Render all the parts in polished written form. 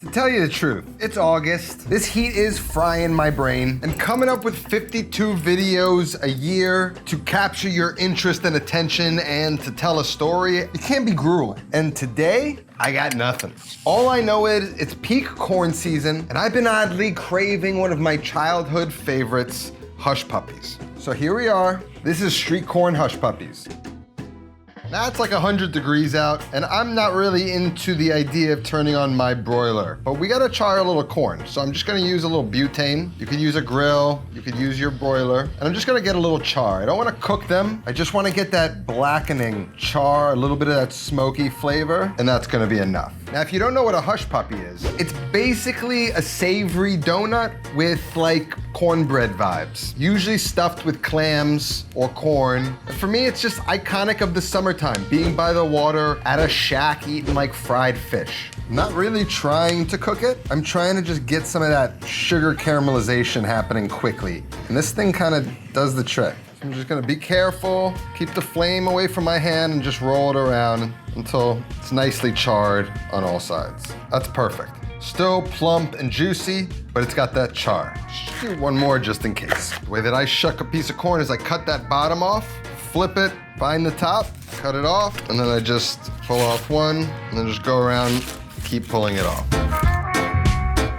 To tell you the truth, it's August. This heat is frying my brain, and coming up with 52 videos a year to capture your interest and attention and to tell a story, it can be grueling. And today, I got nothing. All I know is it's peak corn season, and I've been oddly craving one of my childhood favorites, Hush Puppies. So here we are. This is street corn Hush Puppies. Now it's like 100 degrees out, and I'm not really into the idea of turning on my broiler, but we gotta char a little corn. So I'm just gonna use a little butane. You could use a grill, you could use your broiler, and I'm just gonna get a little char. I don't wanna cook them. I just wanna get that blackening char, a little bit of that smoky flavor, and that's gonna be enough. Now, if you don't know what a Hush Puppy is, it's basically a savory donut with like cornbread vibes, usually stuffed with clams or corn. And for me, it's just iconic of the summertime, being by the water at a shack eating like fried fish. I'm not really trying to cook it. I'm trying to just get some of that sugar caramelization happening quickly. And this thing kind of does the trick. I'm just gonna be careful, keep the flame away from my hand, and just roll it around until it's nicely charred on all sides. That's perfect. Still plump and juicy, but it's got that char. Just do one more just in case. The way that I shuck a piece of corn is I cut that bottom off, flip it, find the top, cut it off, and then I just pull off one, and then just go around, keep pulling it off.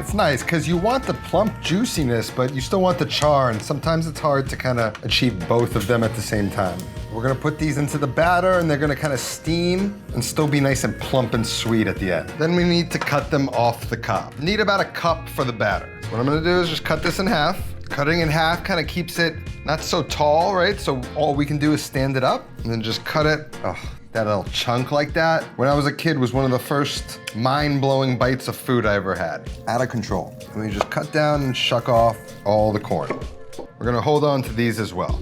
It's nice because you want the plump juiciness, but you still want the char, and sometimes it's hard to kind of achieve both of them at the same time. We're gonna put these into the batter, and they're gonna kind of steam and still be nice and plump and sweet at the end. Then we need to cut them off the cob. Need about a cup for the batter. So what I'm gonna do is just cut this in half. Cutting in half kind of keeps it not so tall, right? So all we can do is stand it up and then just cut it. Oh, that little chunk like that, when I was a kid, was one of the first mind-blowing bites of food I ever had. Out of control. And we just cut down and shuck off all the corn. We're gonna hold on to these as well.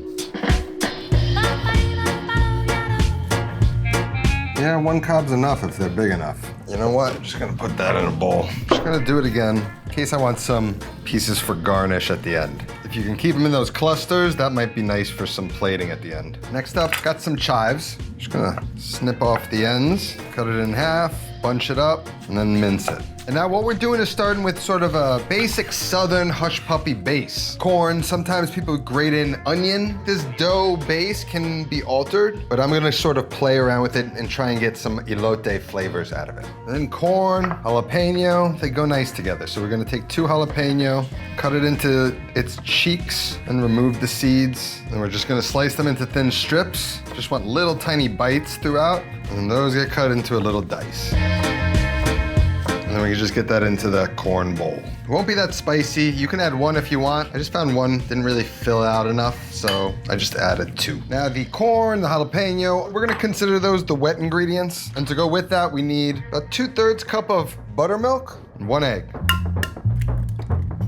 Yeah, one cob's enough if they're big enough. You know what? I'm just gonna put that in a bowl. Just gonna do it again in case I want some pieces for garnish at the end. If you can keep them in those clusters, that might be nice for some plating at the end. Next up, got some chives. Just gonna snip off the ends, cut it in half, bunch it up, and then mince it. And now what we're doing is starting with sort of a basic Southern Hush Puppy base. Corn, sometimes people grate in onion. This dough base can be altered, but I'm gonna sort of play around with it and try and get some elote flavors out of it. And then corn, jalapeno, they go nice together. So we're gonna take 2 jalapeno, cut it into its cheeks and remove the seeds. And we're just gonna slice them into thin strips. Just want little tiny bites throughout. And those get cut into a little dice. And then we can just get that into the corn bowl. It won't be that spicy. You can add 1 if you want. I just found 1 didn't really fill out enough, so I just added 2. Now the corn, the jalapeno, we're gonna consider those the wet ingredients. And to go with that, we need about 2/3 cup of buttermilk and 1 egg.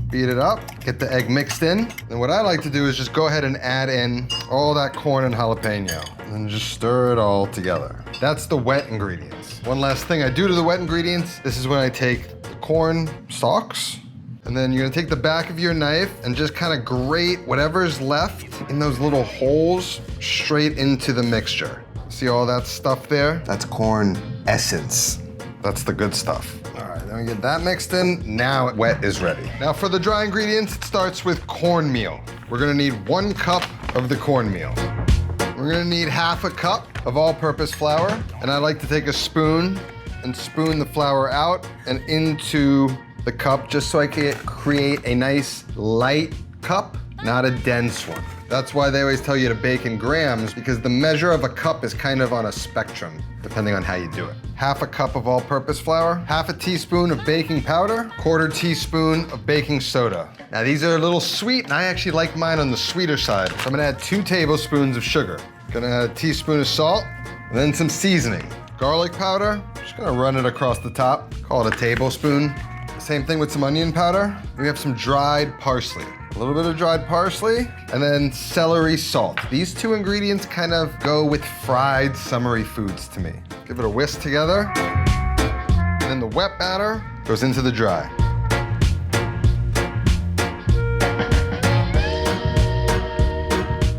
Beat it up, get the egg mixed in. And what I like to do is just go ahead and add in all that corn and jalapeno and then just stir it all together. That's the wet ingredients. One last thing I do to the wet ingredients, this is when I take the corn stalks, and then you're gonna take the back of your knife and just kind of grate whatever's left in those little holes straight into the mixture. See all that stuff there? That's corn essence. That's the good stuff. All right, then we get that mixed in. Now wet is ready. Now for the dry ingredients, it starts with cornmeal. We're gonna need 1 cup of the cornmeal. We're gonna need 1/2 cup of all-purpose flour, and I like to take a spoon and spoon the flour out and into the cup just so I can create a nice light cup, not a dense one. That's why they always tell you to bake in grams, because the measure of a cup is kind of on a spectrum, depending on how you do it. 1/2 cup of all-purpose flour, 1/2 teaspoon of baking powder, 1/4 teaspoon of baking soda. Now these are a little sweet, and I actually like mine on the sweeter side. So I'm gonna add 2 tablespoons of sugar. Gonna add a teaspoon of salt, and then some seasoning. Garlic powder, just gonna run it across the top, call it a tablespoon. Same thing with some onion powder. We have some dried parsley. A little bit of dried parsley, and then celery salt. These 2 ingredients kind of go with fried summery foods to me. Give it a whisk together. And then the wet batter goes into the dry.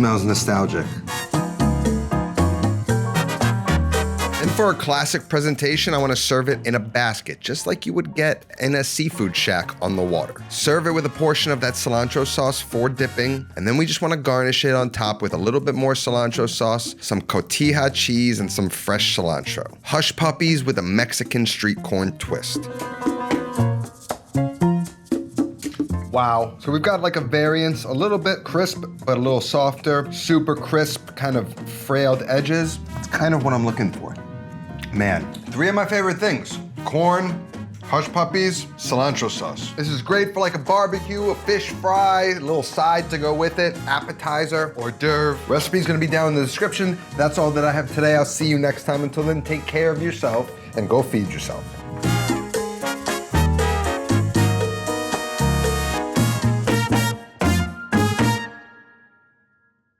Smells nostalgic. And for a classic presentation, I want to serve it in a basket, just like you would get in a seafood shack on the water. Serve it with a portion of that cilantro sauce for dipping, and then we just want to garnish it on top with a little bit more cilantro sauce, some cotija cheese, and some fresh cilantro. Hush Puppies with a Mexican street corn twist. Wow. So we've got like a variance, a little bit crisp, but a little softer, super crisp, kind of frailed edges. It's kind of what I'm looking for. Man, 3 of my favorite things: corn, Hush Puppies, cilantro sauce. This is great for like a barbecue, a fish fry, a little side to go with it, appetizer, hors d'oeuvre. Recipe's gonna be down in the description. That's all that I have today. I'll see you next time. Until then, take care of yourself and go feed yourself.